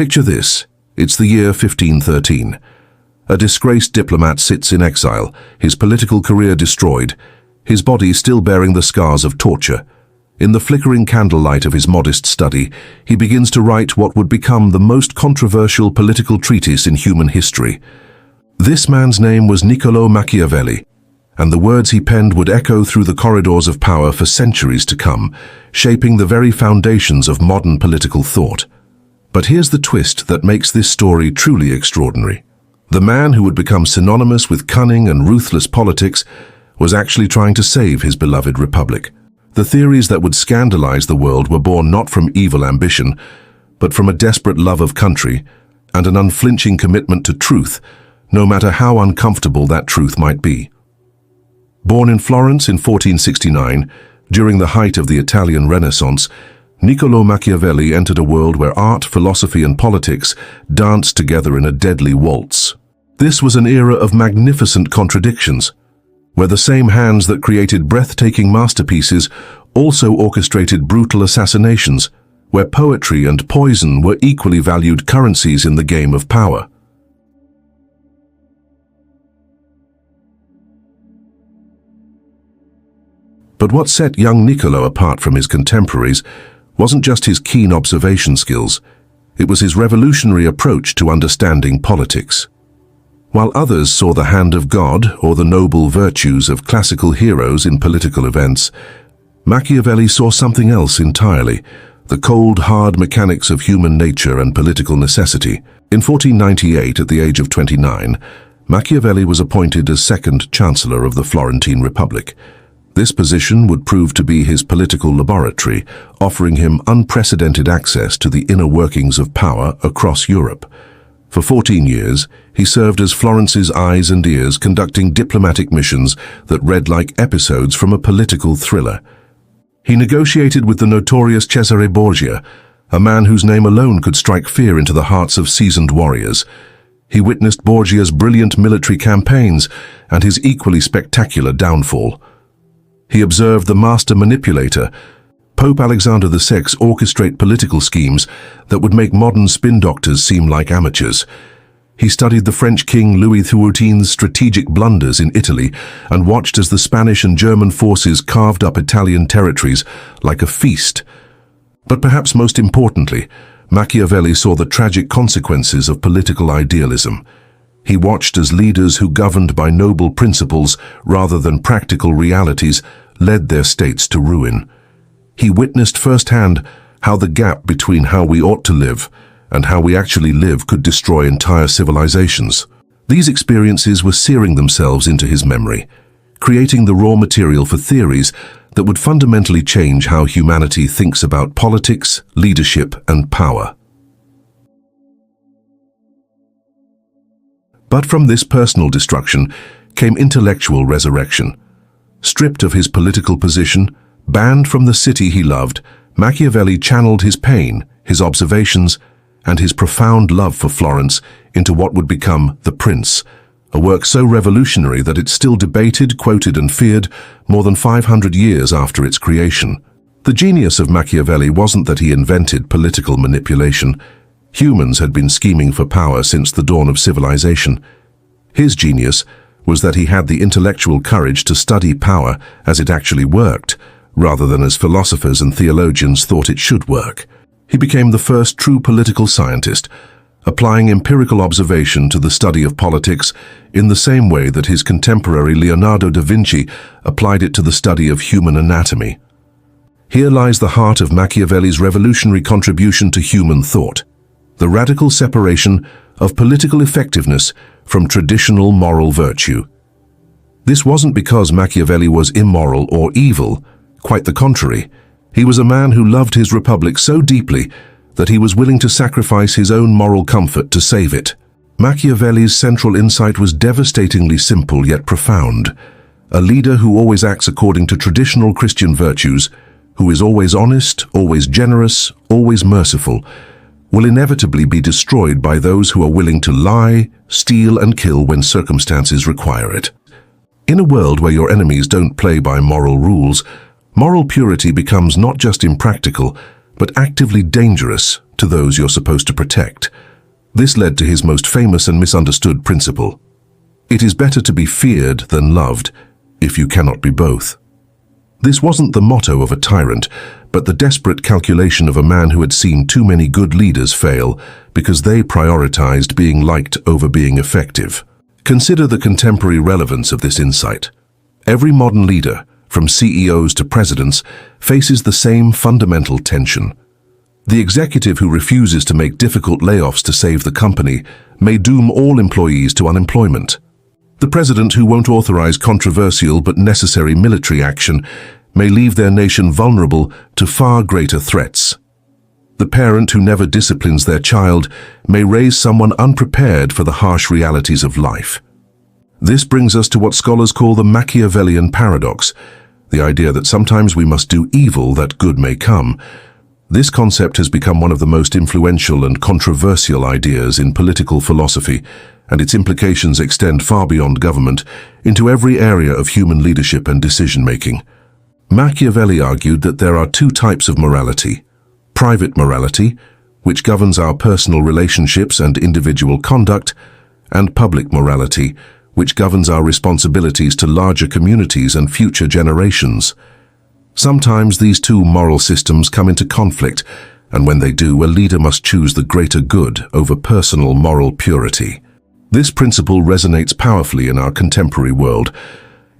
Picture this. It's the year 1513. A disgraced diplomat sits in exile, his political career destroyed, his body still bearing the scars of torture. In the flickering candlelight of his modest study, he begins to write what would become the most controversial political treatise in human history. This man's name was Niccolò Machiavelli, and the words he penned would echo through the corridors of power for centuries to come, shaping the very foundations of modern political thought. But here's the twist that makes this story truly extraordinary. The man who would become synonymous with cunning and ruthless politics was actually trying to save his beloved republic. The theories that would scandalize the world were born not from evil ambition, but from a desperate love of country and an unflinching commitment to truth, no matter how uncomfortable that truth might be. Born in Florence in 1469, during the height of the Italian Renaissance, Niccolò Machiavelli entered a world where art, philosophy, and politics danced together in a deadly waltz. This was an era of magnificent contradictions, where the same hands that created breathtaking masterpieces also orchestrated brutal assassinations, where poetry and poison were equally valued currencies in the game of power. But what set young Niccolò apart from his contemporaries wasn't just his keen observation skills, it was his revolutionary approach to understanding politics. While others saw the hand of God or the noble virtues of classical heroes in political events, Machiavelli saw something else entirely, the cold, hard mechanics of human nature and political necessity. In 1498, at the age of 29, Machiavelli was appointed as second Chancellor of the Florentine Republic. This position would prove to be his political laboratory, offering him unprecedented access to the inner workings of power across Europe. For 14 years, he served as Florence's eyes and ears, conducting diplomatic missions that read like episodes from a political thriller. He negotiated with the notorious Cesare Borgia, a man whose name alone could strike fear into the hearts of seasoned warriors. He witnessed Borgia's brilliant military campaigns and his equally spectacular downfall. He observed the master manipulator, Pope Alexander VI, orchestrate political schemes that would make modern spin doctors seem like amateurs. He studied the French King Louis XIV's strategic blunders in Italy and watched as the Spanish and German forces carved up Italian territories like a feast. But perhaps most importantly, Machiavelli saw the tragic consequences of political idealism. He watched as leaders who governed by noble principles rather than practical realities led their states to ruin. He witnessed firsthand how the gap between how we ought to live and how we actually live could destroy entire civilizations. These experiences were searing themselves into his memory, creating the raw material for theories that would fundamentally change how humanity thinks about politics, leadership, and power. But from this personal destruction came intellectual resurrection. Stripped of his political position, banned from the city he loved, Machiavelli channeled his pain, his observations, and his profound love for Florence into what would become The Prince, a work so revolutionary that it's still debated, quoted, and feared more than 500 years after its creation. The genius of Machiavelli wasn't that he invented political manipulation. Humans had been scheming for power since the dawn of civilization. His genius was that he had the intellectual courage to study power as it actually worked, rather than as philosophers and theologians thought it should work. He became the first true political scientist, applying empirical observation to the study of politics in the same way that his contemporary Leonardo da Vinci applied it to the study of human anatomy. Here lies the heart of Machiavelli's revolutionary contribution to human thought, the radical separation of political effectiveness from traditional moral virtue. This wasn't because Machiavelli was immoral or evil, quite the contrary. He was a man who loved his republic so deeply that he was willing to sacrifice his own moral comfort to save it. Machiavelli's central insight was devastatingly simple yet profound. A leader who always acts according to traditional Christian virtues, who is always honest, always generous, always merciful, will inevitably be destroyed by those who are willing to lie, steal, and kill when circumstances require it. In a world where your enemies don't play by moral rules, moral purity becomes not just impractical, but actively dangerous to those you're supposed to protect. This led to his most famous and misunderstood principle. It is better to be feared than loved, if you cannot be both. This wasn't the motto of a tyrant, but the desperate calculation of a man who had seen too many good leaders fail because they prioritized being liked over being effective. Consider the contemporary relevance of this insight. Every modern leader, from CEOs to presidents, faces the same fundamental tension. The executive who refuses to make difficult layoffs to save the company may doom all employees to unemployment. The president who won't authorize controversial but necessary military action may leave their nation vulnerable to far greater threats. The parent who never disciplines their child may raise someone unprepared for the harsh realities of life. This brings us to what scholars call the Machiavellian paradox, the idea that sometimes we must do evil that good may come. This concept has become one of the most influential and controversial ideas in political philosophy, and its implications extend far beyond government into every area of human leadership and decision-making. Machiavelli argued that there are two types of morality: private morality, which governs our personal relationships and individual conduct, and public morality, which governs our responsibilities to larger communities and future generations. Sometimes these two moral systems come into conflict, and when they do, a leader must choose the greater good over personal moral purity. This principle resonates powerfully in our contemporary world.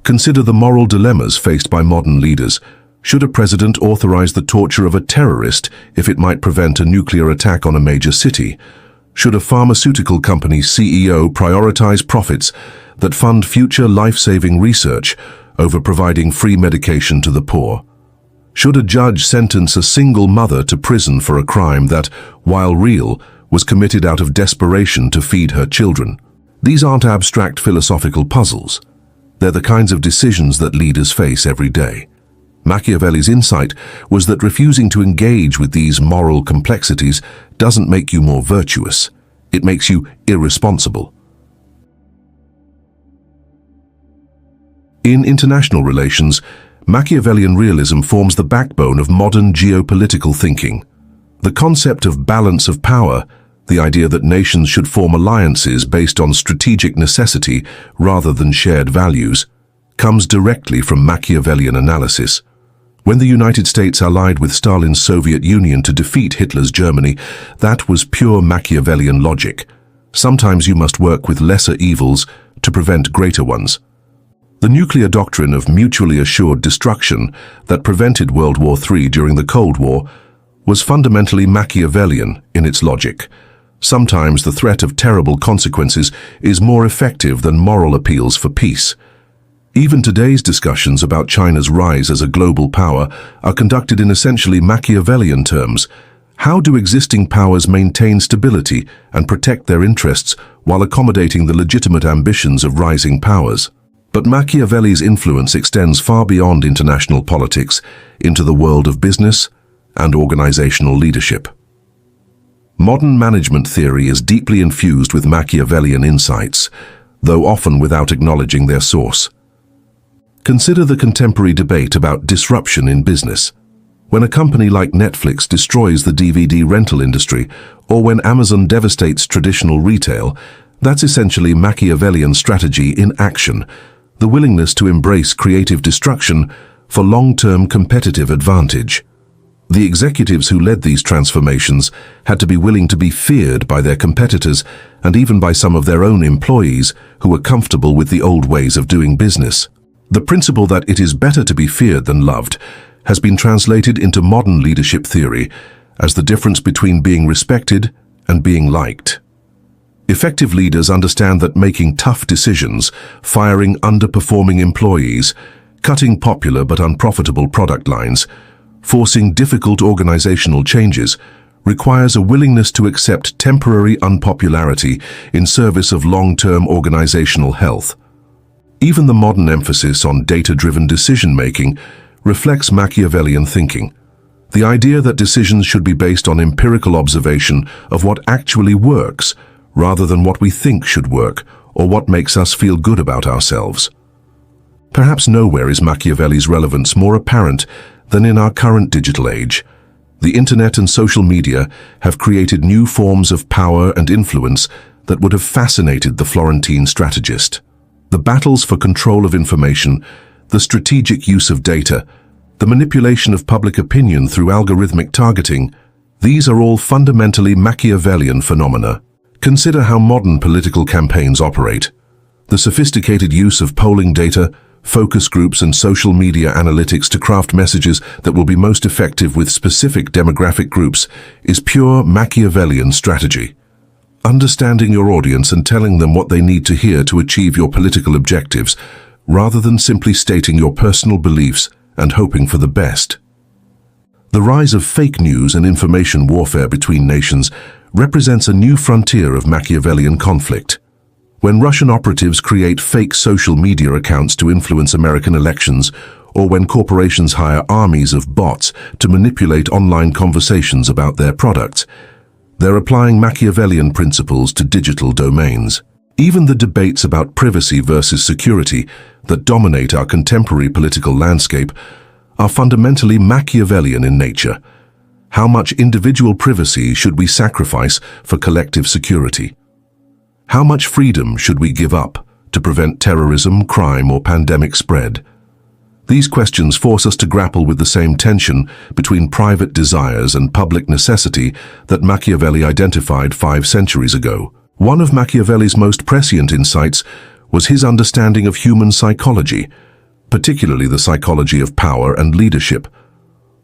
Consider the moral dilemmas faced by modern leaders. Should a president authorize the torture of a terrorist if it might prevent a nuclear attack on a major city? Should a pharmaceutical company's CEO prioritize profits that fund future life-saving research over providing free medication to the poor? Should a judge sentence a single mother to prison for a crime that, while real, was committed out of desperation to feed her children? These aren't abstract philosophical puzzles. They're the kinds of decisions that leaders face every day. Machiavelli's insight was that refusing to engage with these moral complexities doesn't make you more virtuous. It makes you irresponsible. In international relations, Machiavellian realism forms the backbone of modern geopolitical thinking. The concept of balance of power, the idea that nations should form alliances based on strategic necessity rather than shared values, comes directly from Machiavellian analysis. When the United States allied with Stalin's Soviet Union to defeat Hitler's Germany, that was pure Machiavellian logic. Sometimes you must work with lesser evils to prevent greater ones. The nuclear doctrine of mutually assured destruction that prevented World War III during the Cold War was fundamentally Machiavellian in its logic. Sometimes the threat of terrible consequences is more effective than moral appeals for peace. Even today's discussions about China's rise as a global power are conducted in essentially Machiavellian terms. How do existing powers maintain stability and protect their interests while accommodating the legitimate ambitions of rising powers? But Machiavelli's influence extends far beyond international politics into the world of business and organizational leadership. Modern management theory is deeply infused with Machiavellian insights, though often without acknowledging their source. Consider the contemporary debate about disruption in business. When a company like Netflix destroys the DVD rental industry, or when Amazon devastates traditional retail, that's essentially Machiavellian strategy in action, the willingness to embrace creative destruction for long-term competitive advantage. The executives who led these transformations had to be willing to be feared by their competitors and even by some of their own employees who were comfortable with the old ways of doing business. The principle that it is better to be feared than loved has been translated into modern leadership theory as the difference between being respected and being liked. Effective leaders understand that making tough decisions, firing underperforming employees, cutting popular but unprofitable product lines, forcing difficult organizational changes, requires a willingness to accept temporary unpopularity in service of long-term organizational health. Even the modern emphasis on data-driven decision-making reflects Machiavellian thinking. The idea that decisions should be based on empirical observation of what actually works rather than what we think should work or what makes us feel good about ourselves. Perhaps nowhere is Machiavelli's relevance more apparent than in our current digital age. The internet and social media have created new forms of power and influence that would have fascinated the Florentine strategist. The battles for control of information, the strategic use of data, the manipulation of public opinion through algorithmic targeting, these are all fundamentally Machiavellian phenomena. Consider how modern political campaigns operate. The sophisticated use of polling data, focus groups and social media analytics to craft messages that will be most effective with specific demographic groups is pure Machiavellian strategy. Understanding your audience and telling them what they need to hear to achieve your political objectives, rather than simply stating your personal beliefs and hoping for the best. The rise of fake news and information warfare between nations represents a new frontier of Machiavellian conflict. When Russian operatives create fake social media accounts to influence American elections, or when corporations hire armies of bots to manipulate online conversations about their products, they're applying Machiavellian principles to digital domains. Even the debates about privacy versus security that dominate our contemporary political landscape are fundamentally Machiavellian in nature. How much individual privacy should we sacrifice for collective security? How much freedom should we give up to prevent terrorism, crime, or pandemic spread? These questions force us to grapple with the same tension between private desires and public necessity that Machiavelli identified 5 centuries ago. One of Machiavelli's most prescient insights was his understanding of human psychology, particularly the psychology of power and leadership.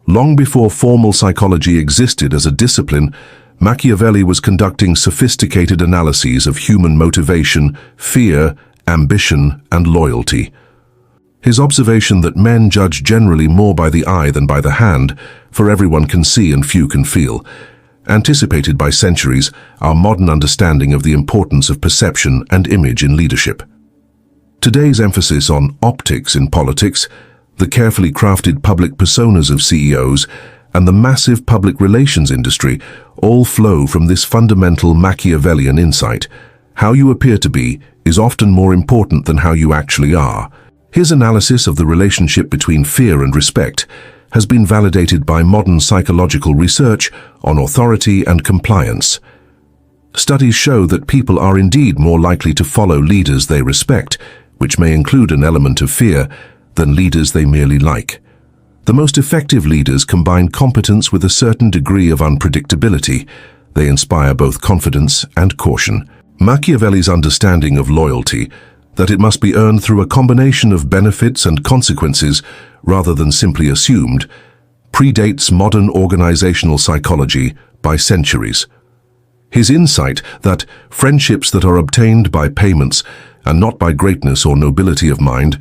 Long before formal psychology existed as a discipline, Machiavelli was conducting sophisticated analyses of human motivation, fear, ambition, and loyalty. His observation that men judge generally more by the eye than by the hand, for everyone can see and few can feel, anticipated by centuries our modern understanding of the importance of perception and image in leadership. Today's emphasis on optics in politics, the carefully crafted public personas of CEOs, and the massive public relations industry all flow from this fundamental Machiavellian insight. How you appear to be is often more important than how you actually are. His analysis of the relationship between fear and respect has been validated by modern psychological research on authority and compliance. Studies show that people are indeed more likely to follow leaders they respect, which may include an element of fear, than leaders they merely like. The most effective leaders combine competence with a certain degree of unpredictability. They inspire both confidence and caution. Machiavelli's understanding of loyalty, that it must be earned through a combination of benefits and consequences rather than simply assumed, predates modern organizational psychology by centuries. His insight that friendships that are obtained by payments and not by greatness or nobility of mind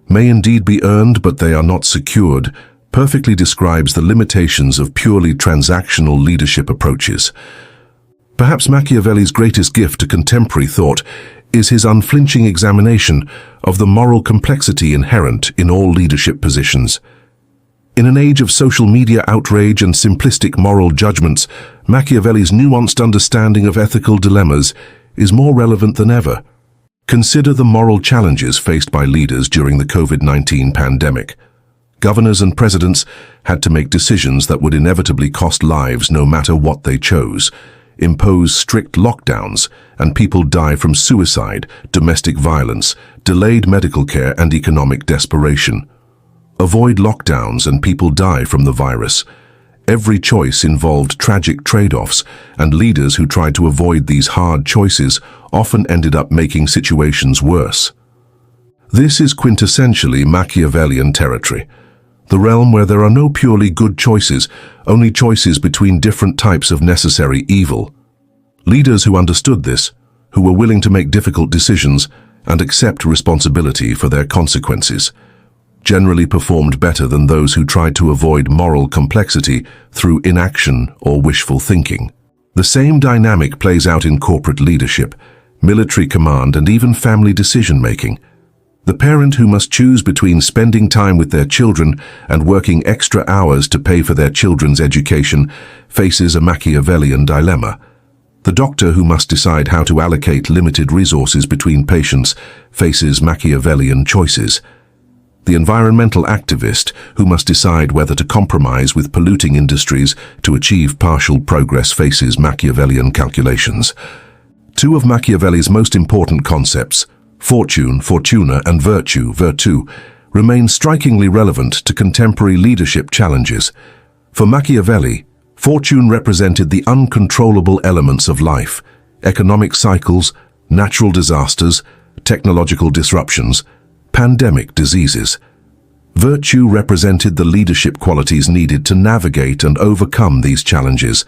may indeed be earned but they are not secured perfectly describes the limitations of purely transactional leadership approaches. Perhaps Machiavelli's greatest gift to contemporary thought is his unflinching examination of the moral complexity inherent in all leadership positions. In an age of social media outrage and simplistic moral judgments, Machiavelli's nuanced understanding of ethical dilemmas is more relevant than ever. Consider the moral challenges faced by leaders during the COVID-19 pandemic. Governors and presidents had to make decisions that would inevitably cost lives no matter what they chose, impose strict lockdowns, and people die from suicide, domestic violence, delayed medical care, and economic desperation. Avoid lockdowns and people die from the virus. Every choice involved tragic trade-offs, and leaders who tried to avoid these hard choices often ended up making situations worse. This is quintessentially Machiavellian territory, the realm where there are no purely good choices, only choices between different types of necessary evil. Leaders who understood this, who were willing to make difficult decisions and accept responsibility for their consequences, generally performed better than those who tried to avoid moral complexity through inaction or wishful thinking. The same dynamic plays out in corporate leadership, military command, and even family decision-making. The parent who must choose between spending time with their children and working extra hours to pay for their children's education faces a Machiavellian dilemma. The doctor who must decide how to allocate limited resources between patients faces Machiavellian choices. the environmental activist who must decide whether to compromise with polluting industries to achieve partial progress, faces Machiavellian calculations. Two of Machiavelli's most important concepts, fortune, fortuna, and virtue, virtu, remain strikingly relevant to contemporary leadership challenges. For Machiavelli, fortune represented the uncontrollable elements of life: economic cycles, natural disasters, technological disruptions, pandemic diseases. Virtue represented the leadership qualities needed to navigate and overcome these challenges: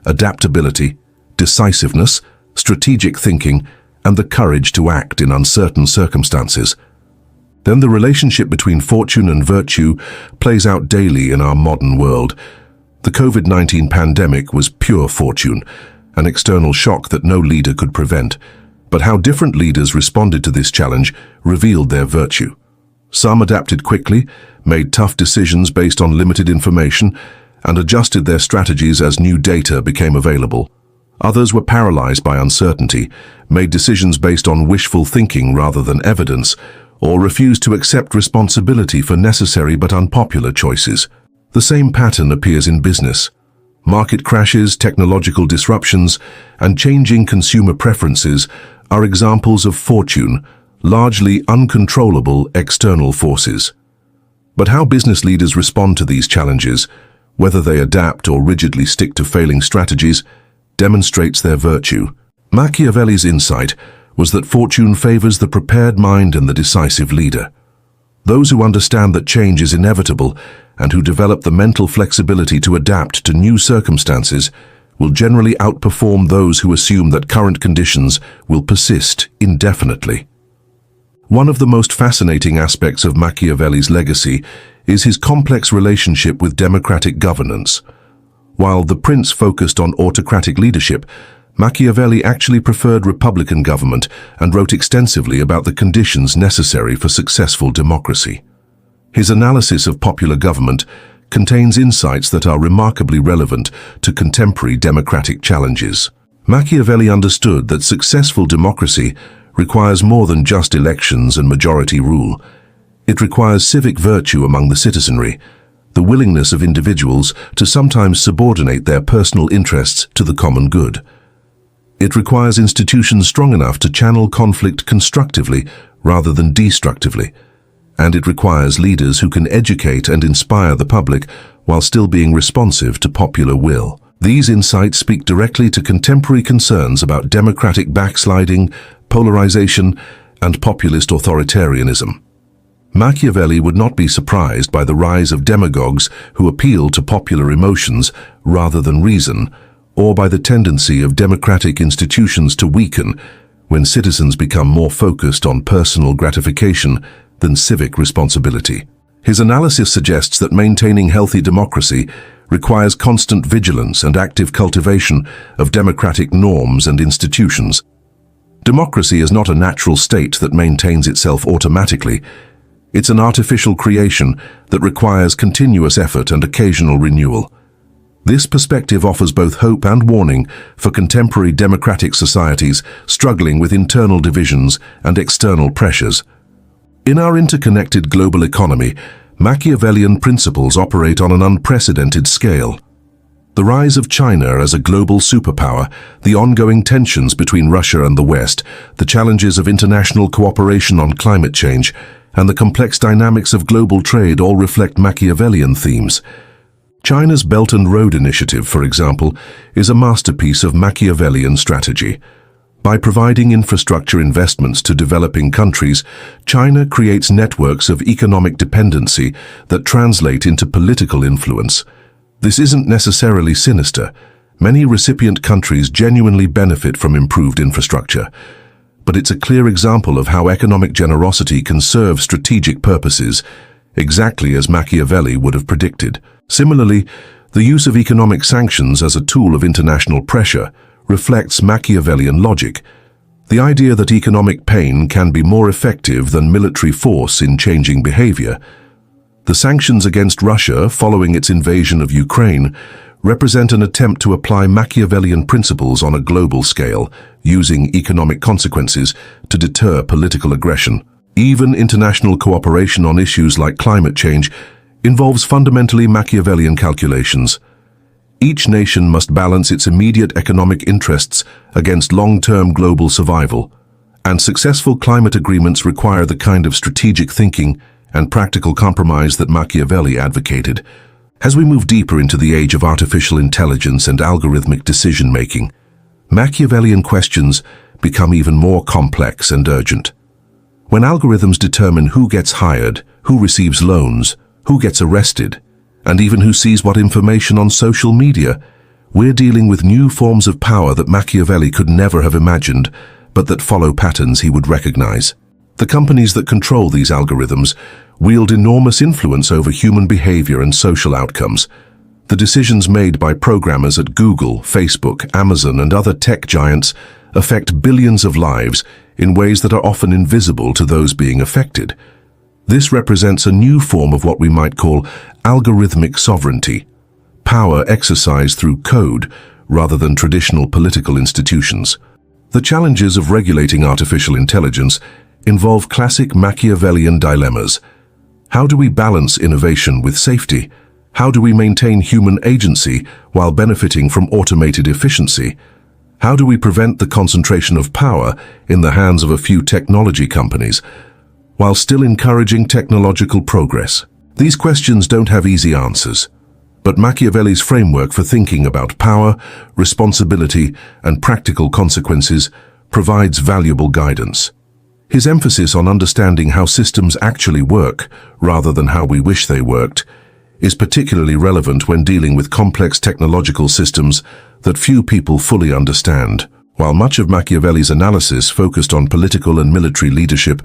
adaptability, decisiveness, strategic thinking, and the courage to act in uncertain circumstances. Then the relationship between fortune and virtue plays out daily in our modern world. The COVID-19 pandemic was pure fortune, an external shock that no leader could prevent. But how different leaders responded to this challenge revealed their virtue. Some adapted quickly, made tough decisions based on limited information, and adjusted their strategies as new data became available. Others were paralyzed by uncertainty, made decisions based on wishful thinking rather than evidence, or refused to accept responsibility for necessary but unpopular choices. The same pattern appears in business. Market crashes, technological disruptions, and changing consumer preferences are examples of fortune, largely uncontrollable external forces. But how business leaders respond to these challenges, whether they adapt or rigidly stick to failing strategies, demonstrates their virtue. Machiavelli's insight was that fortune favors the prepared mind and the decisive leader. Those who understand that change is inevitable and who develop the mental flexibility to adapt to new circumstances will generally outperform those who assume that current conditions will persist indefinitely. One of the most fascinating aspects of Machiavelli's legacy is his complex relationship with democratic governance. While The Prince focused on autocratic leadership, Machiavelli actually preferred republican government and wrote extensively about the conditions necessary for successful democracy. His analysis of popular government contains insights that are remarkably relevant to contemporary democratic challenges. Machiavelli understood that successful democracy requires more than just elections and majority rule. It requires civic virtue among the citizenry, the willingness of individuals to sometimes subordinate their personal interests to the common good. It requires institutions strong enough to channel conflict constructively rather than destructively. And it requires leaders who can educate and inspire the public while still being responsive to popular will. These insights speak directly to contemporary concerns about democratic backsliding, polarization, and populist authoritarianism. Machiavelli would not be surprised by the rise of demagogues who appeal to popular emotions rather than reason, or by the tendency of democratic institutions to weaken when citizens become more focused on personal gratification than civic responsibility. His analysis suggests that maintaining healthy democracy requires constant vigilance and active cultivation of democratic norms and institutions. Democracy is not a natural state that maintains itself automatically. It's an artificial creation that requires continuous effort and occasional renewal. This perspective offers both hope and warning for contemporary democratic societies struggling with internal divisions and external pressures. In our interconnected global economy, Machiavellian principles operate on an unprecedented scale. The rise of China as a global superpower, the ongoing tensions between Russia and the West, the challenges of international cooperation on climate change, and the complex dynamics of global trade all reflect Machiavellian themes. China's Belt and Road Initiative, for example, is a masterpiece of Machiavellian strategy. By providing infrastructure investments to developing countries, China creates networks of economic dependency that translate into political influence. This isn't necessarily sinister. Many recipient countries genuinely benefit from improved infrastructure. But it's a clear example of how economic generosity can serve strategic purposes, exactly as Machiavelli would have predicted. Similarly, the use of economic sanctions as a tool of international pressure reflects Machiavellian logic. The idea that economic pain can be more effective than military force in changing behavior. The sanctions against Russia following its invasion of Ukraine represent an attempt to apply Machiavellian principles on a global scale, using economic consequences to deter political aggression. Even international cooperation on issues like climate change involves fundamentally Machiavellian calculations. Each nation must balance its immediate economic interests against long-term global survival, and successful climate agreements require the kind of strategic thinking and practical compromise that Machiavelli advocated. As we move deeper into the age of artificial intelligence and algorithmic decision-making, Machiavellian questions become even more complex and urgent. When algorithms determine who gets hired, who receives loans, who gets arrested, and even who sees what information on social media, we're dealing with new forms of power that Machiavelli could never have imagined, but that follow patterns he would recognize. The companies that control these algorithms wield enormous influence over human behavior and social outcomes. The decisions made by programmers at Google, Facebook, Amazon, and other tech giants affect billions of lives in ways that are often invisible to those being affected. This represents a new form of what we might call algorithmic sovereignty, power exercised through code rather than traditional political institutions. The challenges of regulating artificial intelligence involve classic Machiavellian dilemmas. How do we balance innovation with safety? How do we maintain human agency while benefiting from automated efficiency? How do we prevent the concentration of power in the hands of a few technology companies, while still encouraging technological progress? These questions don't have easy answers, but Machiavelli's framework for thinking about power, responsibility, and practical consequences provides valuable guidance. His emphasis on understanding how systems actually work, rather than how we wish they worked, is particularly relevant when dealing with complex technological systems that few people fully understand. While much of Machiavelli's analysis focused on political and military leadership,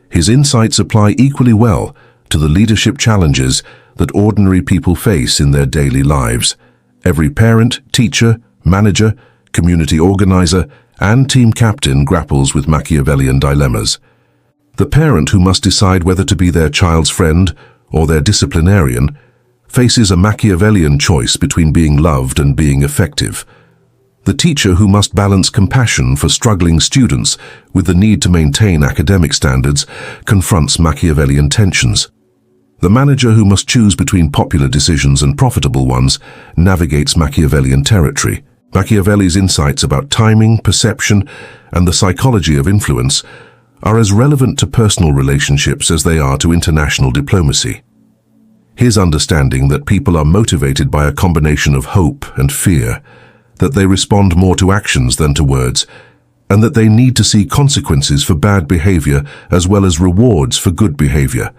his insights apply equally well to the leadership challenges that ordinary people face in their daily lives. Every parent, teacher, manager, community organizer, and team captain grapples with Machiavellian dilemmas. The parent who must decide whether to be their child's friend or their disciplinarian faces a Machiavellian choice between being loved and being effective. The teacher who must balance compassion for struggling students with the need to maintain academic standards confronts Machiavellian tensions. The manager who must choose between popular decisions and profitable ones navigates Machiavellian territory. Machiavelli's insights about timing, perception, and the psychology of influence are as relevant to personal relationships as they are to international diplomacy. His understanding that people are motivated by a combination of hope and fear, that they respond more to actions than to words, and that they need to see consequences for bad behavior as well as rewards for good behavior.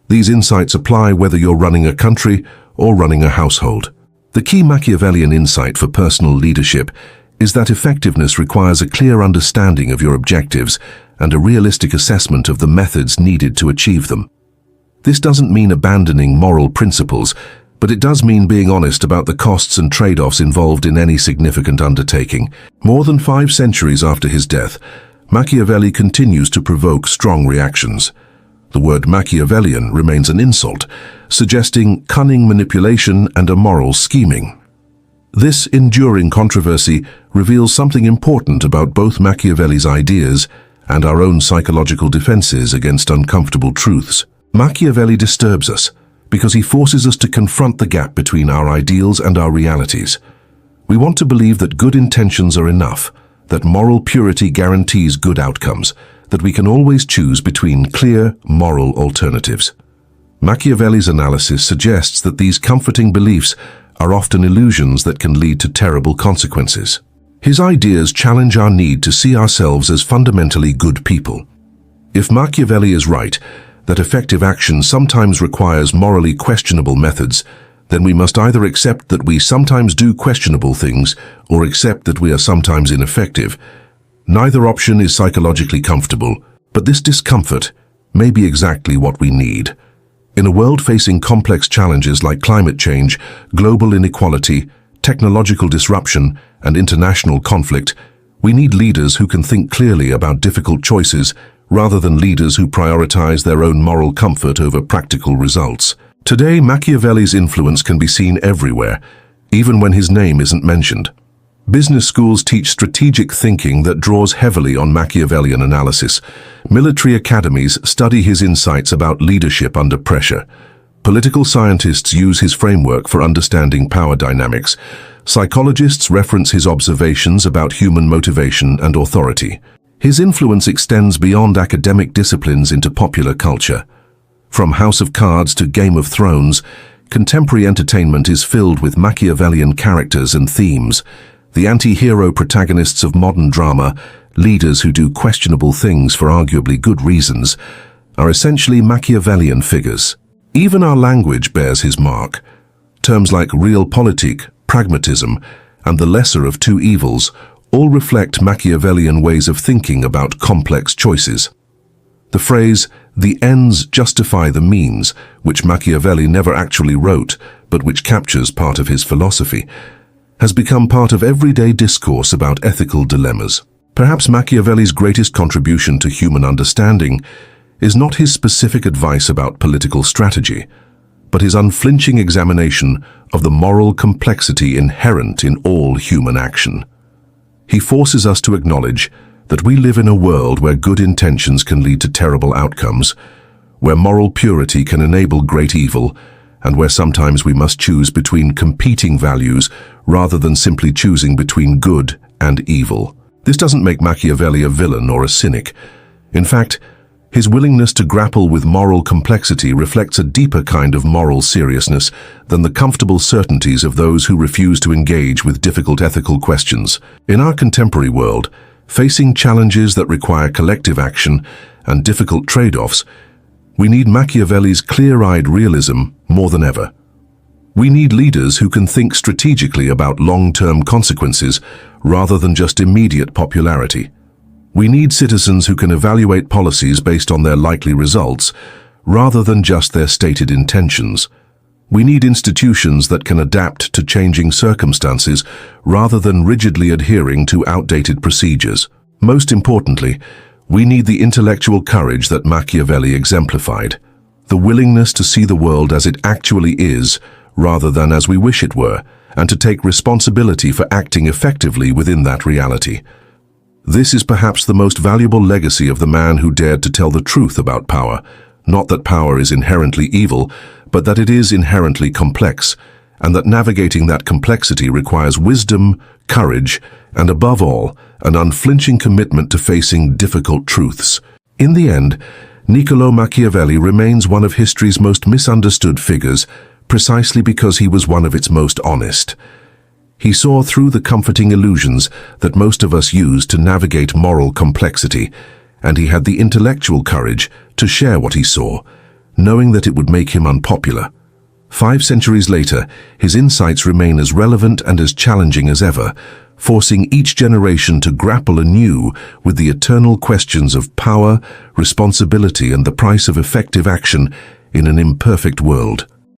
These insights apply whether you're running a country or running a household. The key Machiavellian insight for personal leadership is that effectiveness requires a clear understanding of your objectives and a realistic assessment of the methods needed to achieve them. This doesn't mean abandoning moral principles, but it does mean being honest about the costs and trade-offs involved in any significant undertaking. More than 5 centuries after his death, Machiavelli continues to provoke strong reactions. The word Machiavellian remains an insult, suggesting cunning manipulation and immoral scheming. This enduring controversy reveals something important about both Machiavelli's ideas and our own psychological defenses against uncomfortable truths. Machiavelli disturbs us because he forces us to confront the gap between our ideals and our realities. We want to believe that good intentions are enough, that moral purity guarantees good outcomes, that we can always choose between clear, moral alternatives. Machiavelli's analysis suggests that these comforting beliefs are often illusions that can lead to terrible consequences. His ideas challenge our need to see ourselves as fundamentally good people. If Machiavelli is right, that effective action sometimes requires morally questionable methods, then we must either accept that we sometimes do questionable things or accept that we are sometimes ineffective. Neither option is psychologically comfortable, but this discomfort may be exactly what we need. In a world facing complex challenges like climate change, global inequality, technological disruption, and international conflict, we need leaders who can think clearly about difficult choices rather than leaders who prioritize their own moral comfort over practical results. Today, Machiavelli's influence can be seen everywhere, even when his name isn't mentioned. Business schools teach strategic thinking that draws heavily on Machiavellian analysis. Military academies study his insights about leadership under pressure. Political scientists use his framework for understanding power dynamics. Psychologists reference his observations about human motivation and authority. His influence extends beyond academic disciplines into popular culture. From House of Cards to Game of Thrones, contemporary entertainment is filled with Machiavellian characters and themes. The anti-hero protagonists of modern drama, leaders who do questionable things for arguably good reasons, are essentially Machiavellian figures. Even our language bears his mark. Terms like Realpolitik, pragmatism, and the lesser of two evils all reflect Machiavellian ways of thinking about complex choices. The phrase, "the ends justify the means," which Machiavelli never actually wrote, but which captures part of his philosophy, has become part of everyday discourse about ethical dilemmas. Perhaps Machiavelli's greatest contribution to human understanding is not his specific advice about political strategy, but his unflinching examination of the moral complexity inherent in all human action. He forces us to acknowledge that we live in a world where good intentions can lead to terrible outcomes, where moral purity can enable great evil, and where sometimes we must choose between competing values rather than simply choosing between good and evil. This doesn't make Machiavelli a villain or a cynic. In fact, his willingness to grapple with moral complexity reflects a deeper kind of moral seriousness than the comfortable certainties of those who refuse to engage with difficult ethical questions. In our contemporary world, facing challenges that require collective action and difficult trade-offs, we need Machiavelli's clear-eyed realism more than ever. We need leaders who can think strategically about long-term consequences rather than just immediate popularity. We need citizens who can evaluate policies based on their likely results rather than just their stated intentions. We need institutions that can adapt to changing circumstances rather than rigidly adhering to outdated procedures. Most importantly, we need the intellectual courage that Machiavelli exemplified, the willingness to see the world as it actually is rather than as we wish it were, and to take responsibility for acting effectively within that reality. This is perhaps the most valuable legacy of the man who dared to tell the truth about power, not that power is inherently evil, but that it is inherently complex, and that navigating that complexity requires wisdom, courage, and above all, an unflinching commitment to facing difficult truths. In the end, Niccolò Machiavelli remains one of history's most misunderstood figures, precisely because he was one of its most honest. He saw through the comforting illusions that most of us use to navigate moral complexity, and he had the intellectual courage to share what he saw, knowing that it would make him unpopular. 5 centuries later, his insights remain as relevant and as challenging as ever, forcing each generation to grapple anew with the eternal questions of power, responsibility, and the price of effective action in an imperfect world.